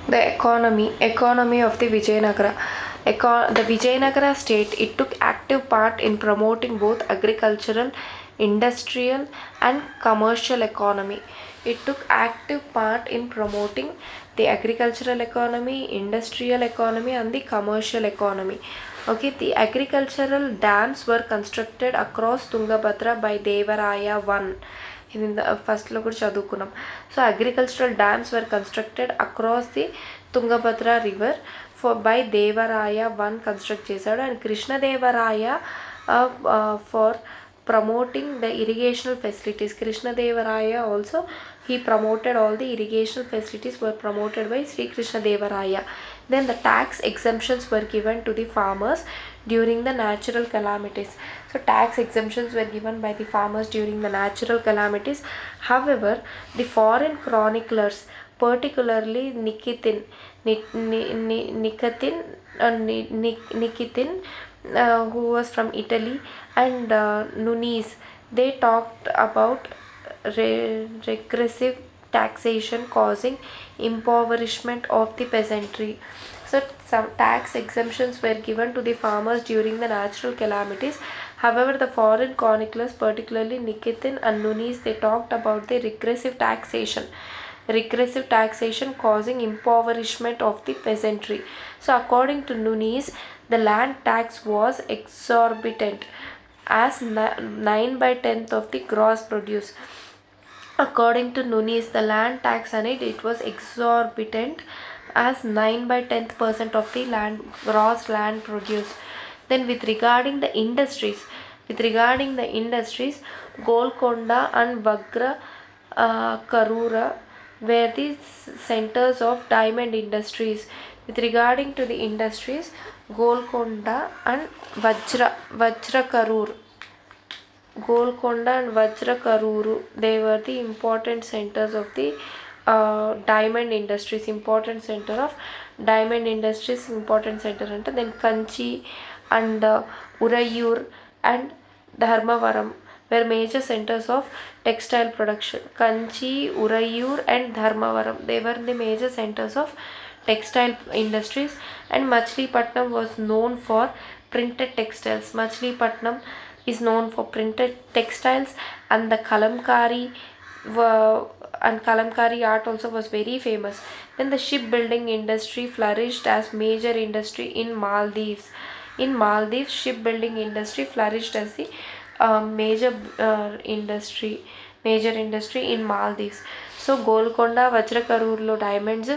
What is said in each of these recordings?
The economy of the Vijayanagara. The Vijayanagara state, it took active part in promoting both agricultural, industrial and commercial economy. It took active part in promoting the agricultural economy, industrial economy and the commercial economy. Okay, the agricultural dams were constructed across Tungabhadra by Devaraya I. In the first లో కూడా చదువుకున్నాం. So agricultural dams were constructed across the Tungabhadra river by Devaraya I construct చేశాడు. And Krishnadevaraya for promoting the irrigational facilities. Krishnadevaraya also, he promoted all the irrigational facilities were promoted by Sri Krishnadevaraya. Then the tax exemptions were given to the farmers during the natural calamities. So tax exemptions were given by the farmers during the natural calamities. However, the foreign chroniclers, particularly Nikitin, Nikitin, who was from Italy, and Nunes, they talked about regressive taxation causing impoverishment of the peasantry. So some tax exemptions were given to the farmers during the natural calamities. However, the foreign chroniclers, particularly Nikitin and Nunes, they talked about the regressive taxation causing impoverishment of the peasantry. So according to Nunes, the land tax was exorbitant as 9 by 10th of the gross produce. According to Nunes, the land tax on it was exorbitant as 9 by 10th% of the gross land produce. Then regarding the industries, Golconda and Vagra Karura were the centers of diamond industries. With regarding to the industries, Golconda and Vajrakarur Golconda and Vajrakaruru, they were the important centers of the diamond industries, important center of diamond industries, important center ante. Then Kanchi and Urayur and Dharmavaram were major centers of textile production. Kanchi, Urayur and Dharmavaram, they were the major centers of textile industries. And Machilipatnam was known for printed textiles. Machilipatnam is known for printed textiles, and the kalamkari art also was very famous. Then the shipbuilding industry flourished as major industry in Maldives. In Maldives, shipbuilding industry flourished as the major industry in Maldives. So Golconda, Vajrakarurlo diamonds,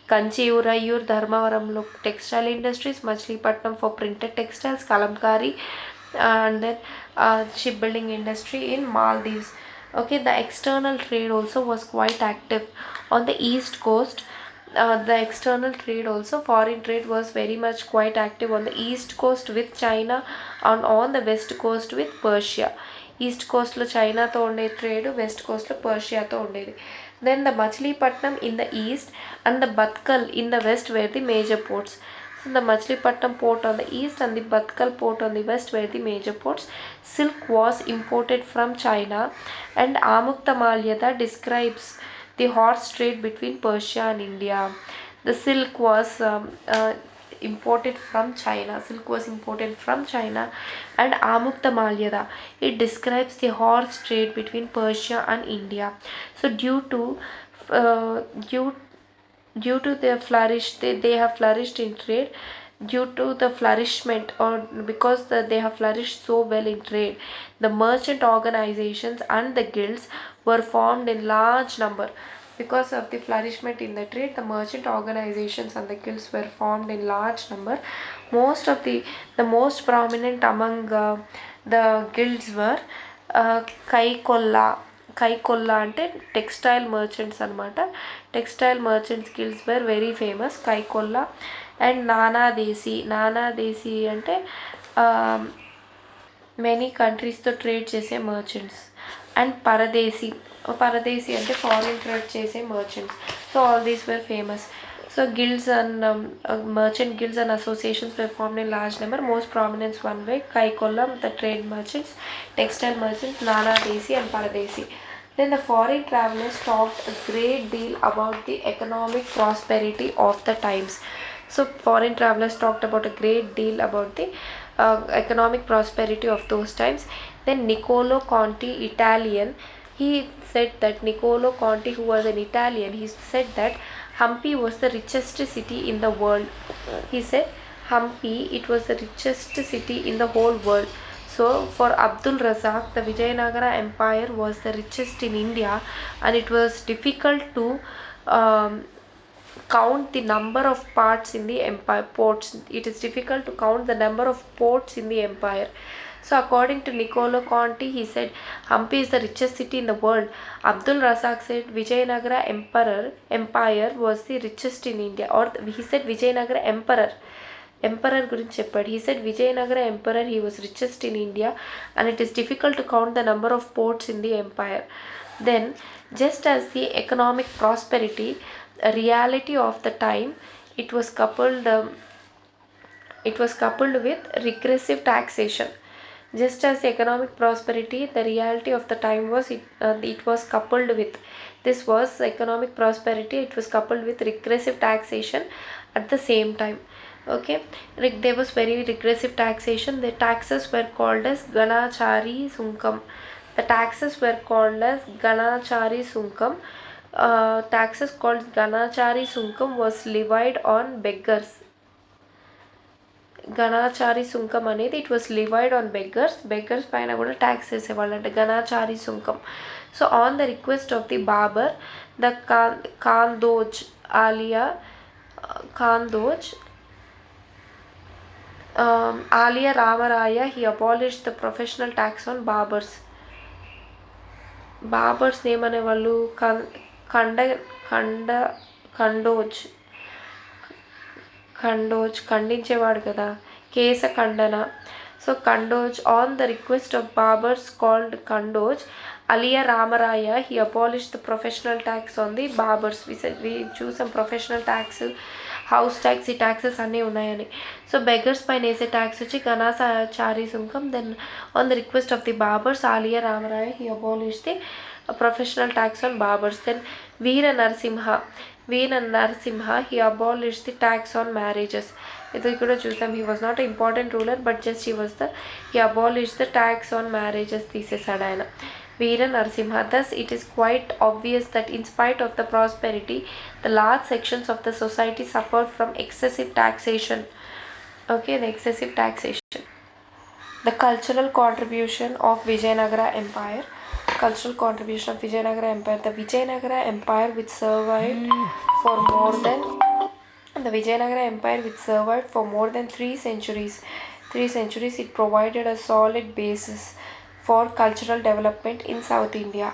Kanchi, Urayur, Dharmavaramlo textile industries, Machilipatnam for printed textiles, Kalamkari, and then shipbuilding industry in Maldives. Okay, the external trade also was quite active on the east coast. The external trade also, foreign trade was very much quite active on the east coast with China and on the west coast with Persia. East coast lo China తో ఉండే trade, west coast lo Persia తో ఉండేది. Then the Machilipatnam in the east and the Batkal in the west were the major ports. So the Machilipatnam port on the east and the Batkal port on the west were the major ports. Silk was imported from China, and Amukta describes the horse trade between Persia and India. The silk was imported from China. And Amukta it describes the horse trade between Persia and India. So due to their flourish, they have flourished in trade. Due to the flourishment, or because they have flourished so well in trade, the merchant organizations and the guilds were formed in large number. Because of the flourishment in the trade, the merchant organizations and the guilds were formed in large number. The most prominent among the guilds were Kaikolla అంటే textile merchants అనమాట. Textile merchants guilds were very famous. Kaikolla and Nanadesi అంటే many కంట్రీస్తో trade చేసే merchants. And Paradesi అంటే foreign trade చేసే merchants. So all these were famous. So guilds and merchant guilds and associations were formed in large number. Most prominent one were Kaikollam, the trade merchants, textile merchants, Nana Desi and Paradesi. Then the foreign travelers talked a great deal about the economic prosperity of the times. So foreign travelers talked about a great deal about the economic prosperity of those times. Then Niccolo Conti, Italian, he said that Niccolo Conti, who was an Italian, he said that Hampi was the richest city in the world. He said Hampi, it was the richest city in the whole world. So for Abdul Razak, the Vijayanagara Empire was the richest in India, and it was difficult to count the number of parts in the empire ports. It is difficult to count the number of ports in the empire. So according to Niccolo Conti, he said Hampi is the richest city in the world. Abdul Razak said Vijayanagara empire was the richest in India, or he said Vijayanagara emperor గురించి చెప్పాడు. He said Vijayanagara emperor, he was richest in India, and it is difficult to count the number of ports in the empire. Then just as the economic prosperity, a reality of the time, it was coupled with regressive taxation. Just as the economic prosperity, the reality of the time was it was coupled with, this was economic prosperity, it was coupled with regressive taxation at the same time. Okay, there was very regressive taxation. The taxes were called as Ganachari Sunkam. The taxes were called as Ganachari Sunkam. Taxes called Ganachari Sunkam was levied on beggars. Ganachari Sunkam అనేది it was levied on beggars పైన కూడా tax వేసేవాళ్ళంట, Ganachari Sunkam. So on the request of the Babur, the Kandoj Alia Ramaraya, he abolished the professional tax on barbers. Barbers name అనేవాళ్ళు ఖండోజ్ ఖండించేవాడు కదా, కేశ ఖండన. So ఖండోజ్, on the request of barbers called ఖండోజ్, Aliya Ramaraya, he abolished the professional tax on the barbers. We choose some professional tax, house tax, ఈ taxes అన్నీ ఉన్నాయని. So beggars పైన వేసే ట్యాక్స్ వచ్చి Ganachari Sunkam. Then on the request of the barbers, Aliya Ramaraya, he abolished the professional tax on barbers. Then Veera Narasimha, he abolished the tax on marriages. ఇది కూడా చూసాం. He was not an important ruler, but just he abolished the tax on marriages తీసేసాడు ఆయన, Veera Narasimha. Thus it is quite obvious that in spite of the prosperity, the large sections of the society suffered from excessive taxation. Okay, the excessive taxation. The cultural contribution of Vijayanagara Empire. The Vijayanagara Empire which survived for more than 3 centuries. It provided a solid basis for cultural development in South India.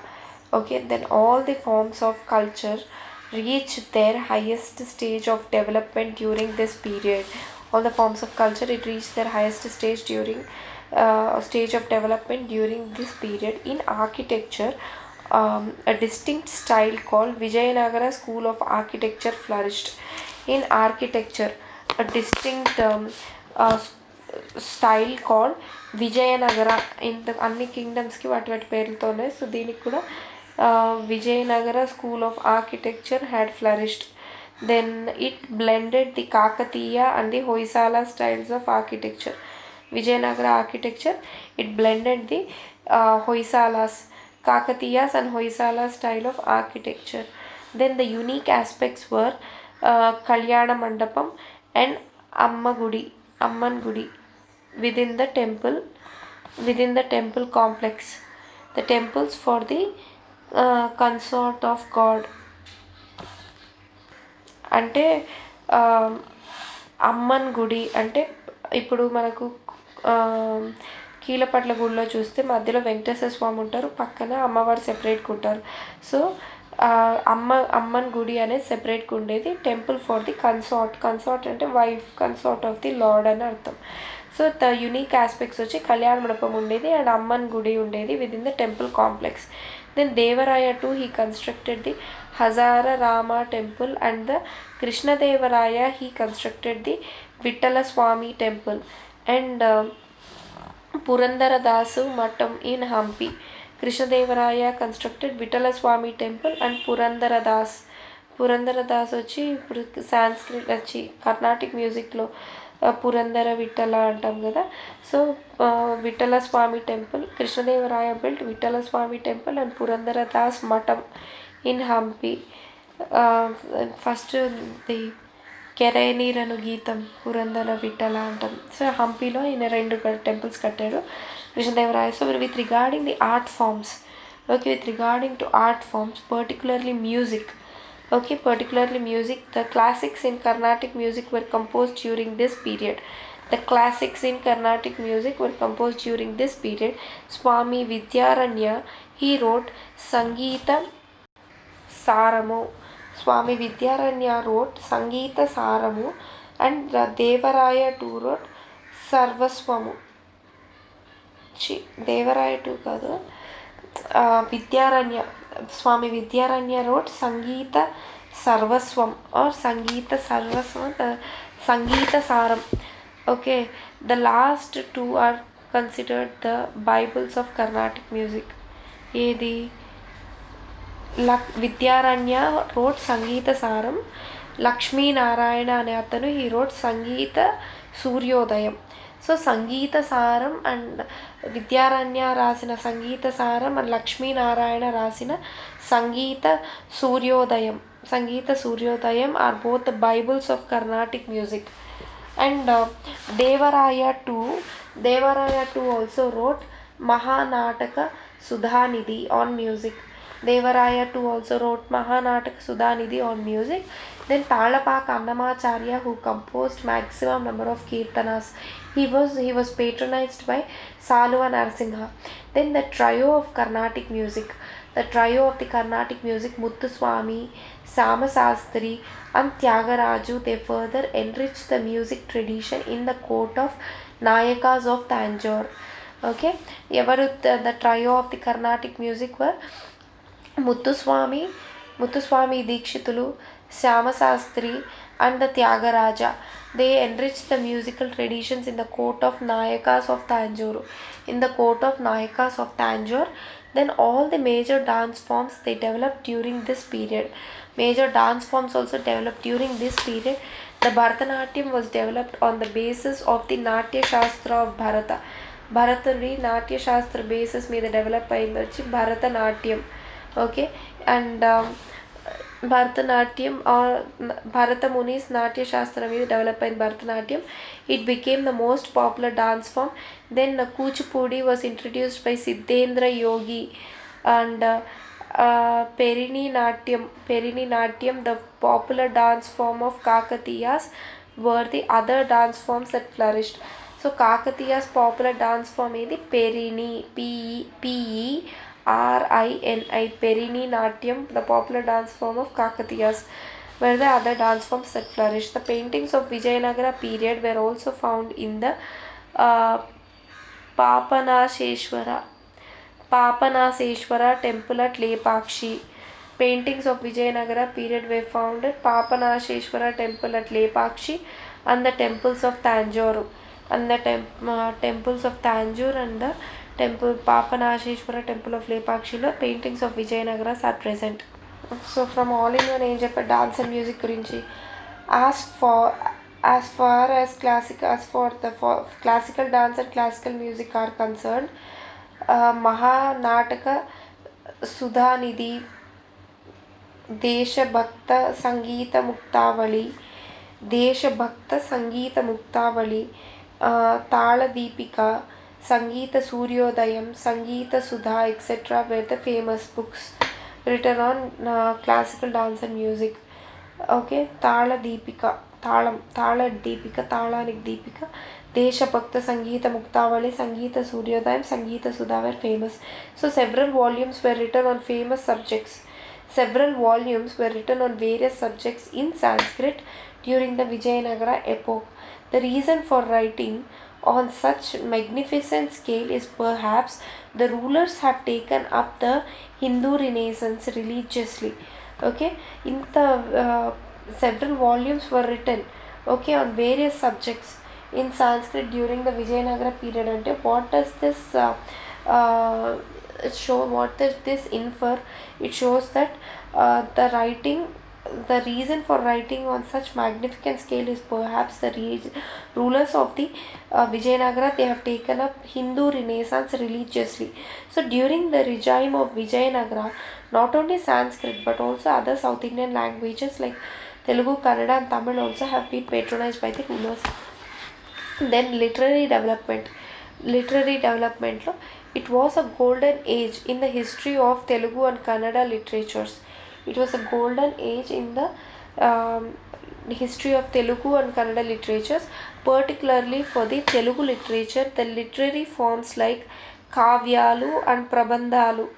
Okay, then all the forms of culture reached their highest stage of development during this period. All the forms of culture, it reached their highest stage of development during this period. In architecture, a distinct style called Vijayanagara School of Architecture flourished. In architecture, a distinct style called Vijayanagara. In the అన్ని కింగ్డమ్స్కి వాటి పేర్లతోనే. So దీనికి కూడా Vijayanagara School of Architecture had flourished. Then it blended the Kakatiya and the Hoysala styles of architecture. Vijayanagara architecture, it blended the Hoysalas, Kakatiyas and Hoysala style of architecture. Then the unique aspects were Kalyana Mandapam and Amman Gudi within the temple complex. The temples for the consort of God. అంటే అమ్మన్ గుడి అంటే ఇప్పుడు మనకు కీలపట్ల గుడిలో చూస్తే మధ్యలో వెంకటేశ్వర స్వామి ఉంటారు, పక్కన అమ్మవారు సెపరేట్గా ఉంటారు. సో అమ్మన్ గుడి అనేది సెపరేట్గా ఉండేది. టెంపుల్ ఫర్ ది కన్సార్ట్ అంటే wife, consort of the lord అని అర్థం. సో ద యునిక్ ఆస్పెక్ట్స్ వచ్చి కళ్యాణ మండపం ఉండేది అండ్ అమ్మన్ గుడి ఉండేది within the temple complex. Then Devaraya too, he constructed the Hazara Rama temple, and the Krishna Devaraya, he constructed the Vittala Swami temple, and Purandara Dasu Mattam in Hampi. Krishnadevaraya constructed Vitala Swami temple and Purandara Das వచ్చి ఇప్పుడు Sanskrit వచ్చి కర్ణాటిక్ మ్యూజిక్లో పురందర విఠల అంటాం కదా. So Vittala Swami temple, Krishnadevaraya built Vittala Swami temple and Purandara Das math in Hampi. First the కెరైనీరను గీతం పురందర విఠల అంటాం. So హంపీలో ఈయన 2 టెంపుల్స్ కట్టాడు Krishnadevaraya. So with regarding the art forms, okay, with regarding to art forms particularly music, the classics in Carnatic music were composed during this period. Swami Vidyaranya, he wrote Sangeeta Saramu. And Devaraya too wrote Sarvaswamu. Devaraya too kaadu, Vidyaranya, Swami Vidyaranya wrote Sangeeta Sarvaswam or Sangeeta Sarvaswam, Sangeeta Saram. Okay, the last 2 are considered the Bibles of Carnatic music. Edi Vidyaranya wrote Sangeeta Saram. Lakshmi Narayana ane atanu, he wrote Sangeeta Suryodayam. So Sangeeta Saram and Vidyaranya రాసిన సంగీత Saram and Lakshminarayana రాసిన Sangita Suryodayam are both the bibles of Carnatic music. And Devaraya two also wrote Mahanataka Sudhanidhi on music. Devaraya too also wrote Mahanataka Sudhanidhi on music. Then Talapaka Annamacharya, who composed maximum number of kirtanas. He was patronized by Saluva Narasimha. Then the trio of Carnatic music. Muthuswami, Samasastri and Tyagaraju, they further enriched the music tradition in the court of Nayakas of Tanjore. Okay, the trio of the Carnatic music were Muthuswami Dikshitulu, Syamasastri and the Tyagaraja. They enriched the musical traditions in the court of Nayakas of Tanjore. Then all the major dance forms they developed during this period. The Bharatanatyam was developed on the basis of the Natya Shastra of Bharata. Bharatadi Natya Shastra basis మీద develop అయింది వచ్చి Bharatanatyam. Okay, and Bharatanatyam or Bharata Muni's Natya Shastra మీద develop అయింది Bharatanatyam. It became the most popular dance form. Then Kuchipudi was introduced by Siddhendra Yogi and Perini Natyam, the popular dance form of Kakatiyas, were the other dance forms that flourished. So Kakatiyas popular dance form is Perini, P-E-R-I-N-I, Perini Natyam, the popular dance form of Kakatiyas, were the other dance forms that flourished. The paintings of Vijayanagara period were also found in the Papanaseshwara temple at Lepakshi. Paintings of Vijayanagara period were found at Papanaseshwara temple at Lepakshi and the temples of Tanjore. And the temples of Tanjore and the temple Papanaseshwara temple of Lepakshilo paintings of Vijayanagaras are present. So from all in one ఏం చెప్పారు dance and music గురించి. as far as classical dance and classical music are concerned, Mahanataka Sudhanidhi, Deshabhakta Sangeeta Muktavali, Tala Deepika, Sangeeta Suryodayam, Sangeeta Sudha, etc. were the famous books written on classical dance and music. Okay, Tala Deepika, Talanik Deepika, Deshabhakta, Sangeeta Muktavali, Sangeeta Suryodayam, Sangeeta Sudha were famous. So several volumes were written on famous subjects. Several volumes were written on various subjects in Sanskrit during the Vijayanagara epoch. The reason for writing on such magnificent scale is perhaps the rulers have taken up the Hindu Renaissance religiously. Okay, in the several volumes were written, okay, on various subjects in Sanskrit during the Vijayanagara period. Ante what does this show what does this infer? It shows that the reason for writing on such magnificent scale is perhaps the rulers of the Vijayanagara. They have taken up Hindu Renaissance religiously. So during the regime of Vijayanagara, not only Sanskrit but also other South Indian languages like Telugu, Kannada, and Tamil also have been patronized by the rulers. Then literary development lo, it was a golden age in the history of Telugu and Kannada literatures. It was a golden age in the history of Telugu and Kannada literatures, particularly for the Telugu literature. The literary forms like kavyalu and prabandhalu,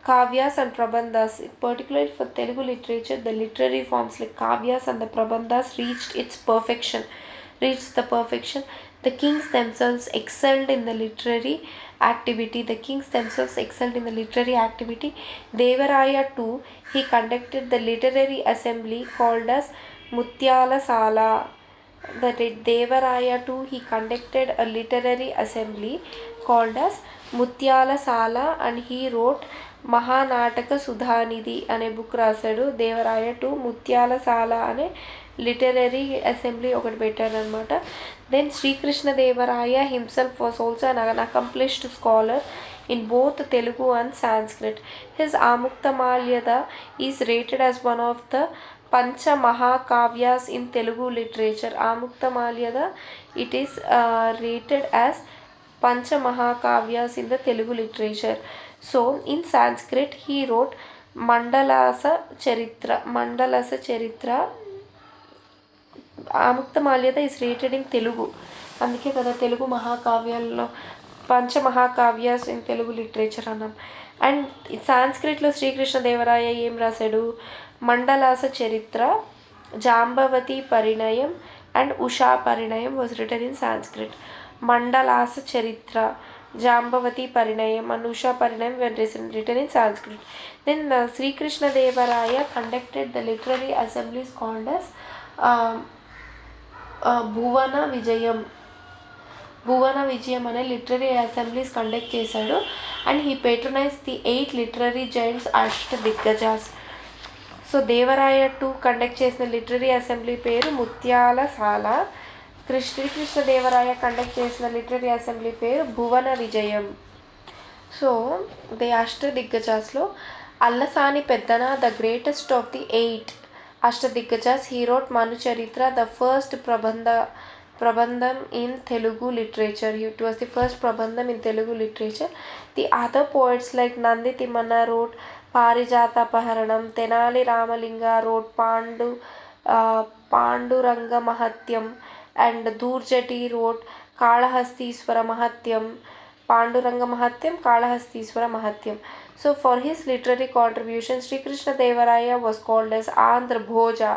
kavyas and prabandhas, particularly for Telugu literature, the literary forms like kavyas and the prabandhas reached the perfection. The kings themselves excelled in the literary activity. The kings themselves excelled in the literary activity. Devaraya too, he conducted the literary assembly called as Mutyala Sala. The Devaraya too, he conducted a literary assembly called as Mutyala Sala, and he wrote Mahanataka Sudhanidhi అనే book రాశాడు. Devaraya two Muthyalasala అనే literary assembly ఒకటి పెట్టారనమాట. Then Srikrishnadevaraya himself was also an accomplished scholar in both Telugu and Sanskrit. His Amuktamaliyada is rated as one of the Pancha Mahakavyas in Telugu literature. Amuktamaliyada, it is rated as Pancha Mahakavyas in the Telugu literature. So in Sanskrit he wrote Mandalasa Charitra. Amuktamaliyada is rated in Telugu. అందుకే కదా తెలుగు మహాకావ్యాల్లో Panchamahakavyas in Telugu literature అన్నాం. And సాంస్క్రిట్లో శ్రీకృష్ణదేవరాయ ఏం రాశాడు? Madalasa Charitra, Jambavati Parinayam and Usha Parinayam was written in Sanskrit. Madalasa Charitra, Jambavati Parinayam and Usha Parinayam were written in Sanskrit. Then Sri Krishna Devaraya conducted the literary assemblies called as Bhuvana Vijayam అనే literary assemblies conduct చేశాడు. And he patronise the 8 literary giants Ashtadiggajas. So Devaraya two conduct చేసిన literary assembly పేరు Muthyalasala. Srikrishnadevaraya conduct చేసిన literary assembly పేరు Bhuvana Vijayam. So the అష్టదిగ్గజాస్లో Allasani Peddana the greatest of the 8 Ashtadiggajas, he wrote Manu Charitra, the first Prabandham in Telugu literature. It was the first Prabandham in Telugu literature. The other poets like Nandi Timmana wrote Parijata Paharanam, Tenali Ramalinga wrote Panduranga Mahatyam, and Durjati wrote Kalahastiswara Mahatyam, Panduranga Mahatyam, Kalahastiswara Mahatyam. So for his literary contribution, Sri Krishna Devaraya was called as Andhra Bhoja.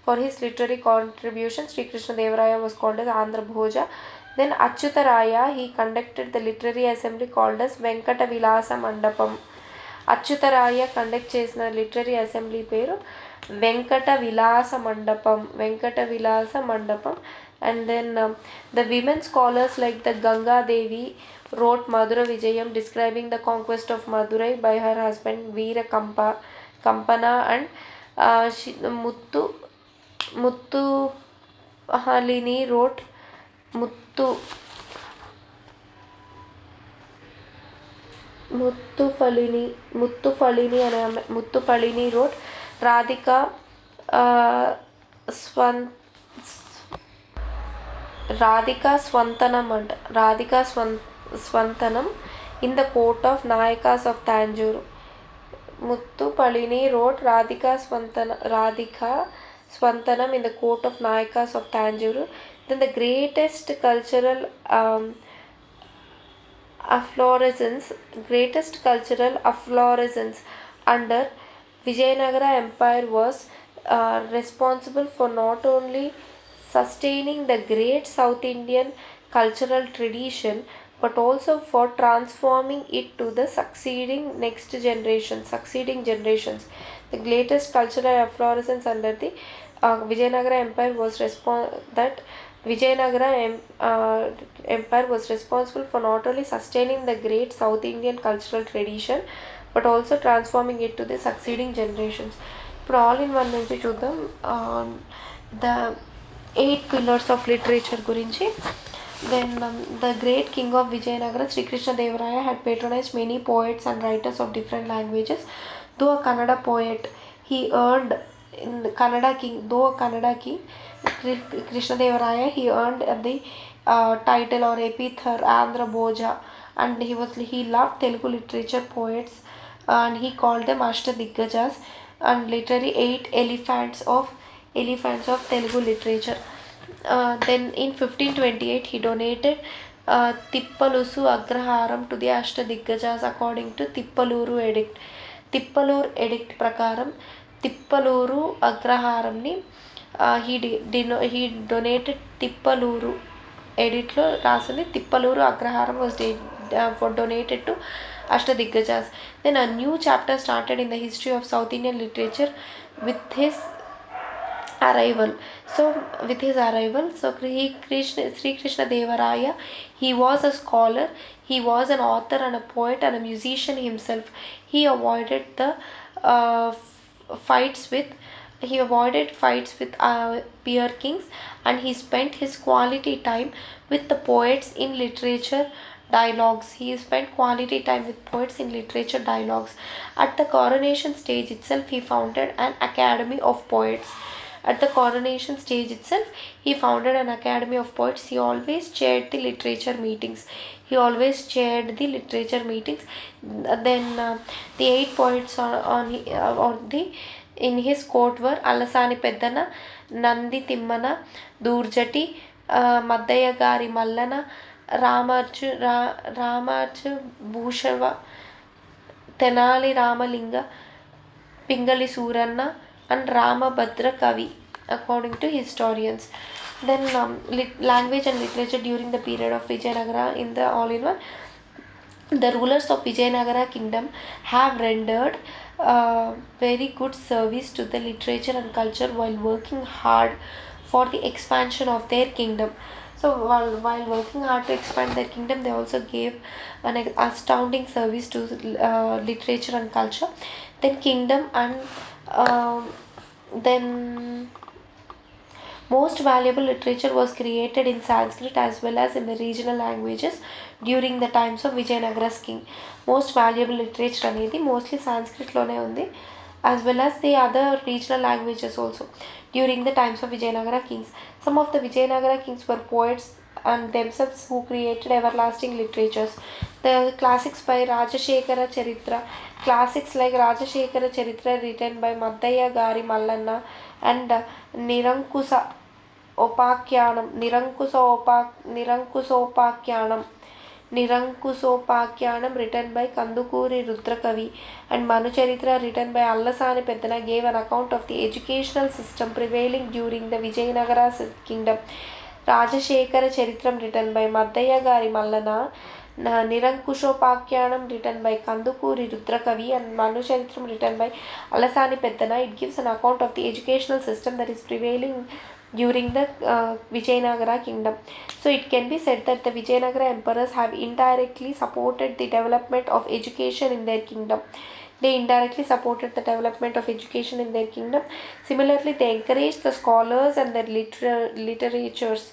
For his literary contribution, Sri Krishna Devaraya was called as Andhra Bhoja. Then Achyutaraya, he conducted the literary assembly called as Venkata Vilasa Mandapam. Achyutaraya conduct చేసిన literary assembly పేరు వెంకట విలాస మండపం. And then the women scholars like the Ganga Devi wrote Madura Vijayam describing the conquest of Madurai by her husband Veera Kampana, and Muttuhalini wrote Muttupalini wrote Radhika Swantanam in the court of Nayakas of Tanjore. Muttupalini wrote Radhika Swantanam in the court of Nayakas of Tanjore. Then the greatest cultural afflorescence under Vijayanagara Empire was responsible for not only sustaining the great South Indian cultural tradition but also for transforming it to the succeeding generations. The greatest cultural afflorescence under the Vijayanagara Empire was Empire was responsible for not only sustaining the great South Indian cultural tradition but also transforming it to the succeeding generations. ఇప్పుడు all in one నుంచి చూద్దాం. The 8 pillars of literature గురించి. Then the great king of Vijayanagara, Sri Krishna Devaraya, had patronized many poets and writers of different languages. Though a Kannada poet, he earned in Kannada king. Though a Kannada king, Krishna Devaraya, he earned the title or epithet Andhra Bhoja, and he loved Telugu literature poets, and he called them Ashtadiggajs, and literally 8 elephants of Telugu literature. Then in 1528 he donated Tippalusu Agraharam to the Ashtadiggajs according to Tippaluru edict. Tippaluru edict ప్రకారం Tippaluru అగ్రహారంని he donated Tippaluru ఎడిట్లో రాసింది తిప్పలూరు అగ్రహారం was donated to Ashtadiggajs. Then a new chapter started in the history of South Indian literature with his arrival. So Sri Krishna Devaraya, he was a scholar, he was an author and a poet and a musician himself. He avoided fights with peer kings, and he spent his quality time with the poets in literature dialogues. At the coronation stage itself, he founded an academy of poets. He always chaired the literature meetings. Then the 8 poets in his court were Allasani Peddana, Nandi Timmana, Durjati, Maddaya Gari Mallana, Ramarju Bhushava, Tenali Ramalinga, Pingali Suranna, and Ramabhadra Kavi, according to historians. Then language and literature during the period of Vijayanagara in the all-in-one. The rulers of Vijayanagara kingdom have rendered very good service to the literature and culture while working hard for the expansion of their kingdom. So while working hard to expand their kingdom, they also gave an astounding service to literature and culture. Then kingdom and then most valuable literature was created in Sanskrit as well as in the regional languages during the times of Vijayanagara's king. Most valuable literature అనేది mostly Sanskrit లోనే ఉంది, as well as the other regional languages also during the times of Vijayanagara kings. Some of the Vijayanagara kings were poets and themselves who created everlasting literatures. The classics by Rajashekara Charitra, classics like Rajashekara Charitra written by Maddaya Gari Mallanna and Nirankusopakyanam written by Kandukuri Rudrakavi and Manucharitra written by Allasani Peddana gave an account of the educational system prevailing during the Vijayanagara kingdom. Rajashekara Charitram written by Maddaya Gari Mallana, Nirankusopakyanam written by Kandukuri Rudrakavi and Manucharitram written by Allasani Peddana. It gives an account of the educational system that is prevailing during the Vijayanagara kingdom. So it can be said that the Vijayanagara emperors have indirectly supported the development of education in their kingdom. Similarly, they encouraged the scholars and their literatures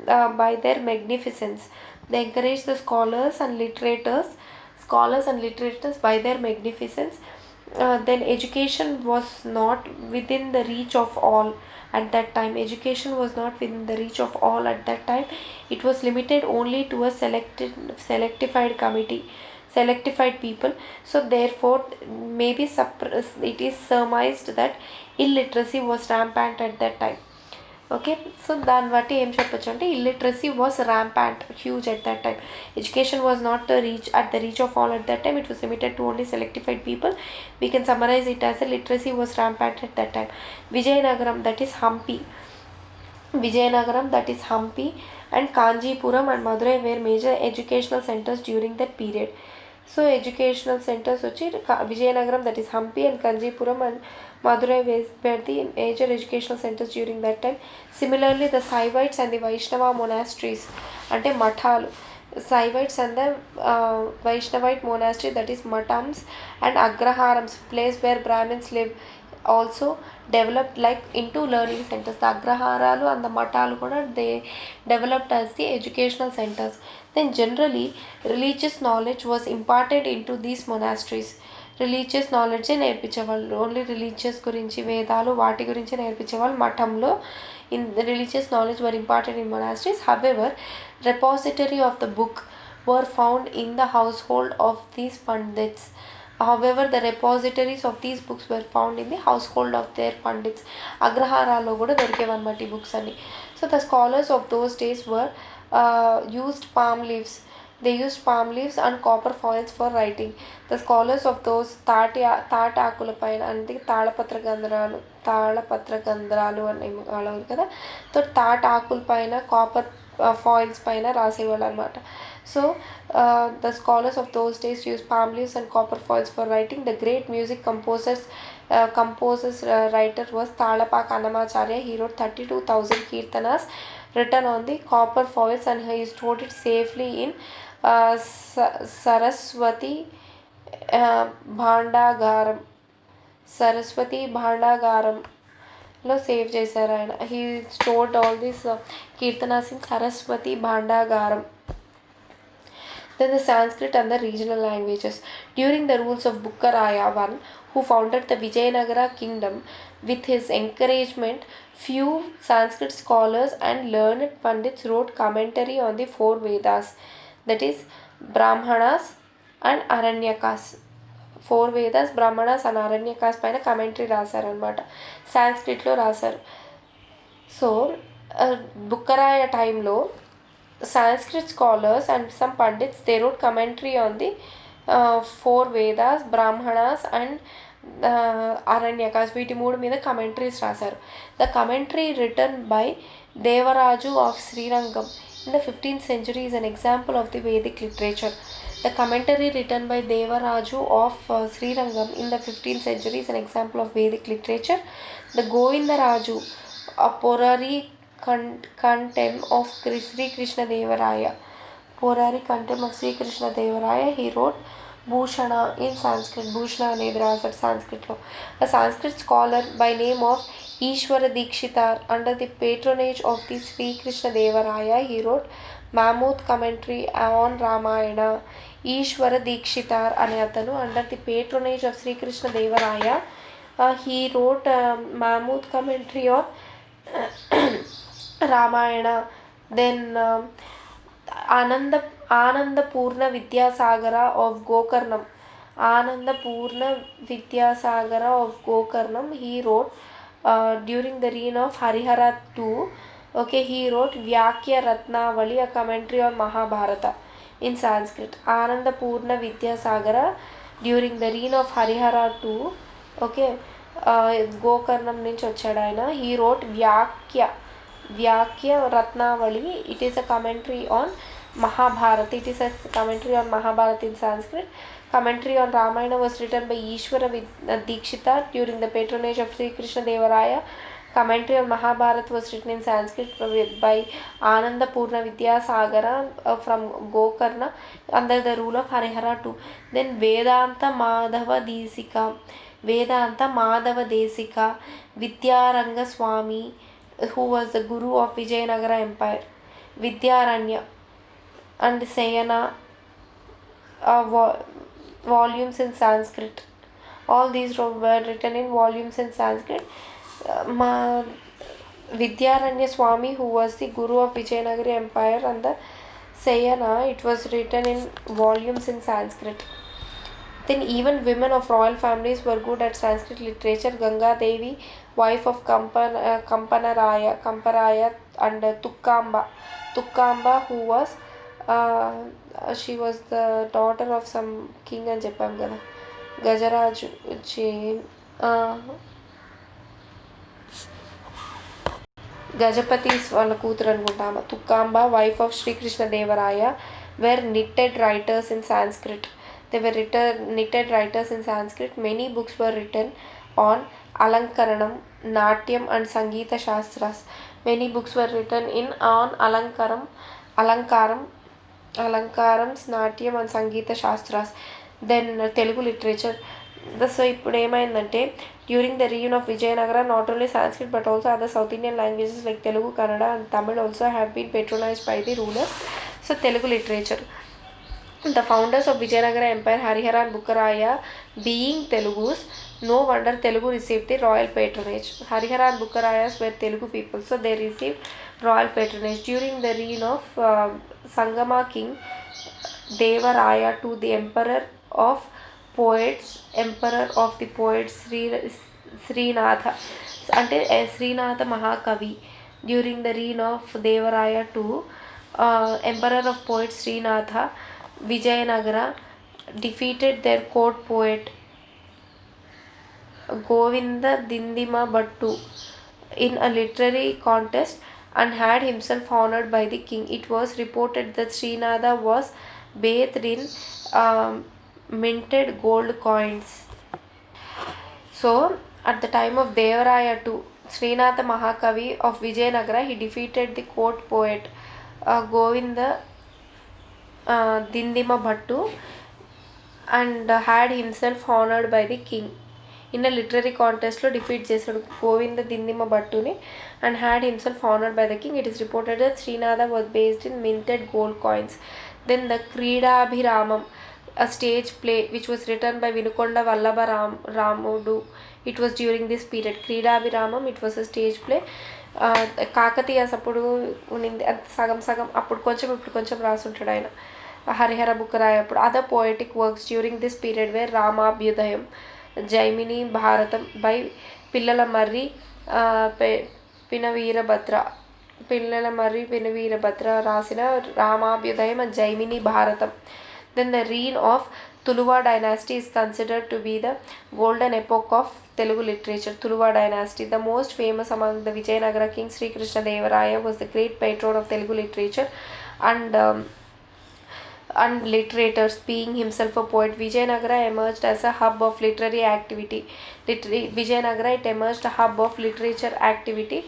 by their magnificence. By their magnificence. Then education was not within the reach of all at that time. It was limited only to a selectified people. So therefore maybe it is surmised that illiteracy was rampant at that time. Okay, so దాన్ని బట్టి ఏం చెప్పొచ్చు అంటే illiteracy was rampant, huge at that time. Education was not at the reach of all at that time. It was limited to only selectified people. We can summarize it as literacy was rampant at that time. Vijayanagaram, that is Hampi and Kanjipuram and Madurai were major educational centers during that period. So educational centers వచ్చి Vijayanagaram, that is Hampi, and Kanjipuram and Madurai were the major educational centers during that time. Similarly, the Saivites and the Vaishnava monasteries, ante mathalu, Saivites and the Vaishnavite monastery, that is matams and agraharams, place where Brahmins live, also developed like into learning centers. The agraharalu and the matalu kuda they developed as the educational centers. Then generally religious knowledge was imparted into these monasteries. Religious నాలెడ్జే నేర్పించేవాళ్ళు. Only religious గురించి వేదాలు వాటి గురించి నేర్పించేవాళ్ళు మఠంలో. In religious knowledge were important in monasteries. However repository of the book were found in the household of these pandits. However, the repositories of these books were found in the household of their pandits. అగ్రహారాల్లో కూడా దొరికేవన్నమాట ఈ books అన్ని. So the scholars of those days were used palm leaves. They used palm leaves and copper foils for writing. The scholars of those తాటాకుల పైన అంటే తాళపత్ర గంధ్రాలు అని అలవారు కదా. So తాటాకుల పైన copper foils పైన రాసేవాళ్ళు అనమాట. So the scholars of those days used palm leaves and copper foils for writing. The great music writer was Talapaka Annamacharya. He wrote 32,000 kirtanas written on the copper foils, and he stored it safely in Saraswati భాండాగారంలో save చేశారు ఆయన. He stored all these kirtanas in Saraswati Bhandagaram. Then the Sanskrit and the regional languages. During the rules of Bukkaraya I, who founded the Vijayanagara kingdom, with his encouragement, few Sanskrit scholars and learned pandits wrote commentary on the four Vedas, that is Brahmanas and Aranyakas. Four Vedas, Brahmanas and Aranyakas పైన commentary రాశారనమాట. సాంస్క్రిట్లో రాశారు. So Bukkaraya టైంలో Sanskrit scholars and some pandits, they wrote commentary on the four Vedas, Brahmanas and Aranyakas. వీటి మూడు మీద commentaries రాశారు. The commentary written by Devaraju of Srirangam in the 15th century is an example of the Vedic literature. The commentary written by Devaraju of Srirangam in the 15th century is an example of Vedic literature. The Govindaraju, a Porari contempt of Sri Krishna Devaraya. Porari contempt of Sri Krishna Devaraya. He wrote Bhushana in Sanskrit. Bhushana అనేది రాశాడు సాంస్క్రిట్లో. A Sanskrit scholar by name of Ishwara Dikshitar, under the patronage of the Sri Krishna Devaraya, he wrote Mammoth commentary on Ramayana. Ishwara Dikshitar అనే అతను under the patronage of Sri Krishna Devaraya, he wrote Mammoth commentary on Ramayana. Then Anandapurna Vidyasagara of Gokarnam. Anandapurna Vidyasagara of Gokarnam, he wrote during the reign of Harihara II. Okay, he wrote Vyakya Ratnavali, a commentary on Mahabharata in Sanskrit. Anandapurna Vidyasagara during the reign of Harihara II. Okay, Gokarnam నుంచి వచ్చాడు ఆయన. He wrote Vyakya Ratnavali. It is a commentary on Mahabharata. It is a commentary on Mahabharata in Sanskrit. Commentary on Ramayana was written by Ishwara Dikshita during the patronage of Sri Krishna Devaraya. Commentary on Mahabharata was written in Sanskrit by Anandapurna Vidyasagara from Gokarna under the rule of Harihara II. Then Vedanta Madhava Desika Vidyaranga Swami, who was the guru of Vijayanagara Empire. Vidyaranya and Sayana volumes in Sanskrit. All these were written in volumes in Sanskrit. Vidyaranya Swami, who was the guru of Vijayanagara Empire, and the Sayana, it was written in volumes in Sanskrit. Then even women of royal families were good at Sanskrit literature. Ganga Devi, wife of Kamparaya and Tukkamba, who was she was the daughter of some king అని చెప్పాం కదా, గజరాజు గజపతి వాళ్ళ కూతురు అనుకుంటామా. తుక్కాంబ, wife of Sri Krishna Devaraya, were knitted writers in Sanskrit. They were knitted writers in Sanskrit. Many books were written on Alankaranam, Natyam and Sangeeta Shastras. Many books were written on Alankarams, Natyam and Sangeeta Shastras. Then Telugu literature. So ఇప్పుడు ఏమైందంటే during the reign of Vijayanagara, not only Sanskrit but also other South Indian languages like Telugu, Kannada and Tamil also have been patronized by the rulers. So Telugu literature. The founders of Vijayanagara Empire, Harihara and Bukkaraya, being Telugus, no wonder Telugu received the royal patronage. Harihara and Bukkarayas were Telugu people, so they received royal patronage. During the reign of Sangama king Devaraya to the emperor of the poets Srinatha, అంటే శ్రీనాథ మహాకవి. During the reign of Devaraya to emperor of poets Srinatha, Vijayanagara defeated their court poet Govinda Dindima Bhattu in a literary contest and had himself honored by the king. It was reported that Srinatha was bathed in minted gold coins. So, at the time of Devaraya II, Srinatha Mahakavi of Vijayanagara, he defeated the court poet Govinda Dindima Bhattu and had himself honored by the king. In a literary contest లో defeat చేశాడు Govinda దిందిమ భట్టుని and had himself honored by the king. It is reported that Srinatha was based in minted gold coins. Then the Kridabhiramam, a stage play which was written by Vinukonda Vallabha Ramudu. It was during this period. Kridabhiramam, it was a stage play. Kakatiyas అప్పుడు ఉన్నింది, సగం సగం అప్పుడు కొంచెం ఇప్పుడు కొంచెం రాసుంటాడు ఆయన. హరిహర బుక్కరాయ అప్పుడు. Other poetic works during this period were Ramabhyudayam, Jaimini Bharatam by Pillalamarri Pinaveerabhadra రాసిన Ramabhyudayam and Jaimini Bharatam. Then the reign of Tuluva dynasty is considered to be the golden epoch of Telugu literature. Tuluva dynasty, the most famous among the Vijayanagara kings, Sri Krishna Devaraya was the great patron of Telugu literature and literators, being himself a poet. Vijayanagara emerged as a hub of literary activity. Vijayanagara, it emerged a hub of literature activity.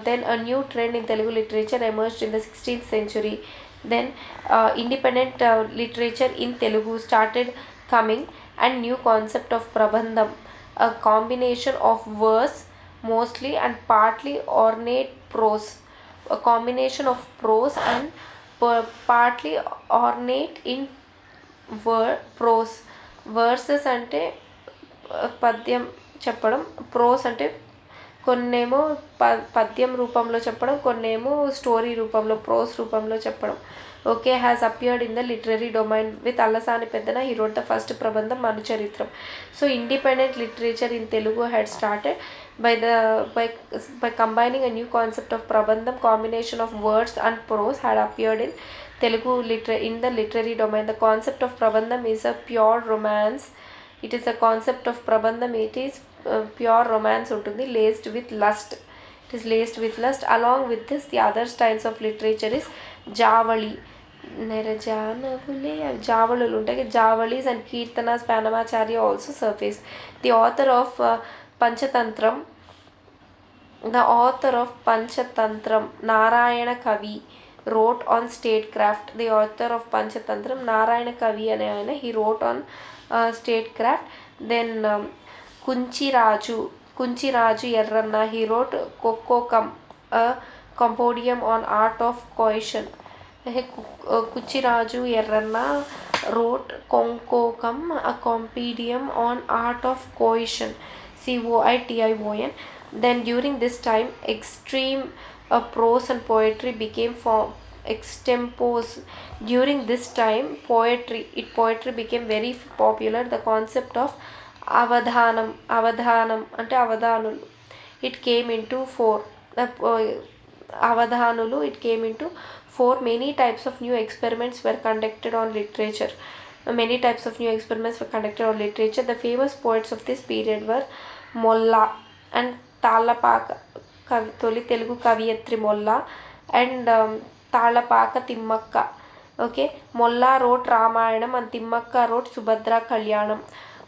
Then a new trend in Telugu literature emerged in the 16th century. Then independent literature in Telugu started coming, and new concept of prabandham, a combination of verse mostly and partly ornate prose, a combination of prose and partly ornate in prose. verses అంటే పద్యం చెప్పడం, pros అంటే కొన్నేమో పద్యం రూపంలో చెప్పడం, కొన్నేమో story రూపంలో ప్రోస్ రూపంలో చెప్పడం. Okay, has appeared in the literary domain with Allasani Peddana. He wrote the first Prabandham Manucharitram. So independent literature in Telugu had started by combining a new concept of prabandham, combination of words and prose had appeared in Telugu in the literary domain. The concept of prabandham is a pure romance. It is a concept of prabandham, it is pure romance ఉంటుంది, laced with lust. It is laced with lust. Along with this, the other styles of literature is javali, జావళులు ఉంటాయి, జావళీస్ and Keerthanas, పానమాచార్య also surface. The author of Panchantram, Narayana Kavi, wrote on statecraft. The author of Panchantram, Narayana Kavi ane ayana, he wrote on statecraft. Then Kunchiraju Erranna, he wrote Kokkokam, a compendium on art of coition. Kuchiraju Erranna wrote Konkokam, a compendium on art of coition, Coition. Then during this time, extreme prose and poetry became extempos. During this time, poetry became very popular. The concept of avadhanam అంటే Avadhanulu, it came into four. Avadhanulu, it came into four. Many types of new experiments were conducted on literature. The famous poets of this period were Molla and Talapaka, తొలి తెలుగు కవియత్రి Molla and Talapaka Timmakka. Okay, Molla wrote Ramayanam and Timmakka wrote Subhadra Kalyanam.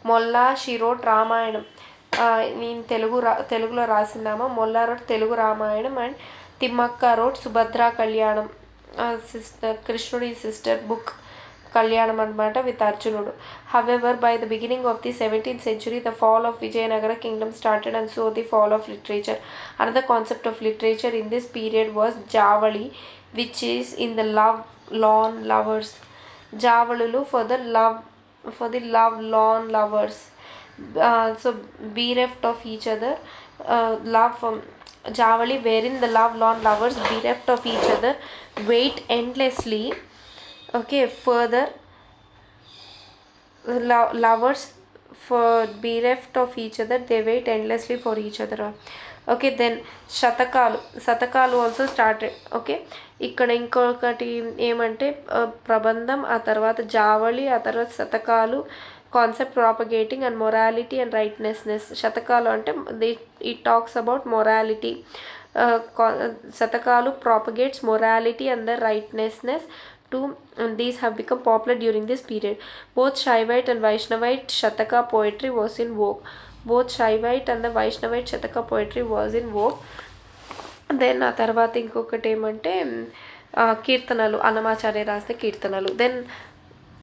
Molla, she wrote Ramayana. నేను తెలుగులో రాసిందామా Molla wrote Telugu Ramayanam and Timmakka wrote Subhadra Kalyanam sister కృష్ణుడి sister book కళ్యాణం అనమాట with అర్జునుడు. However, by the beginning of the 17th century, the fall of Vijayanagara kingdom started and so the fall of literature. Another concept of literature in this period was Javali, which is in the lone lovers. Javaluలు for the love lone lovers. So bereft of each other, love from Javali wherein the love lone lovers bereft of each other wait endlessly. Okay, further lovers for bereft of each other they wait endlessly for each other. Okay, then శతకాలు also started. Okay, ఇక్కడ ఇంకొకటి ఏమంటే ప్రబంధం, ఆ తర్వాత జావళి, ఆ తర్వాత శతకాలు, concept propagating and morality and righteousness. శతకాలు అంటే ఇట్ టాక్స్ అబౌట్ మొరాలిటీ. శతకాలు propagates morality and the righteousness too, and these have become popular during this period. Both Shaivite and Vaishnavite Shataka poetry was in vogue. Both Shaivite and the Vaishnavite Shataka poetry was in vogue. Then ఆ తర్వాత ఇంకొకటి ఏమంటే కీర్తనలు, అన్నమాచార్య రాసిన కీర్తనలు. Then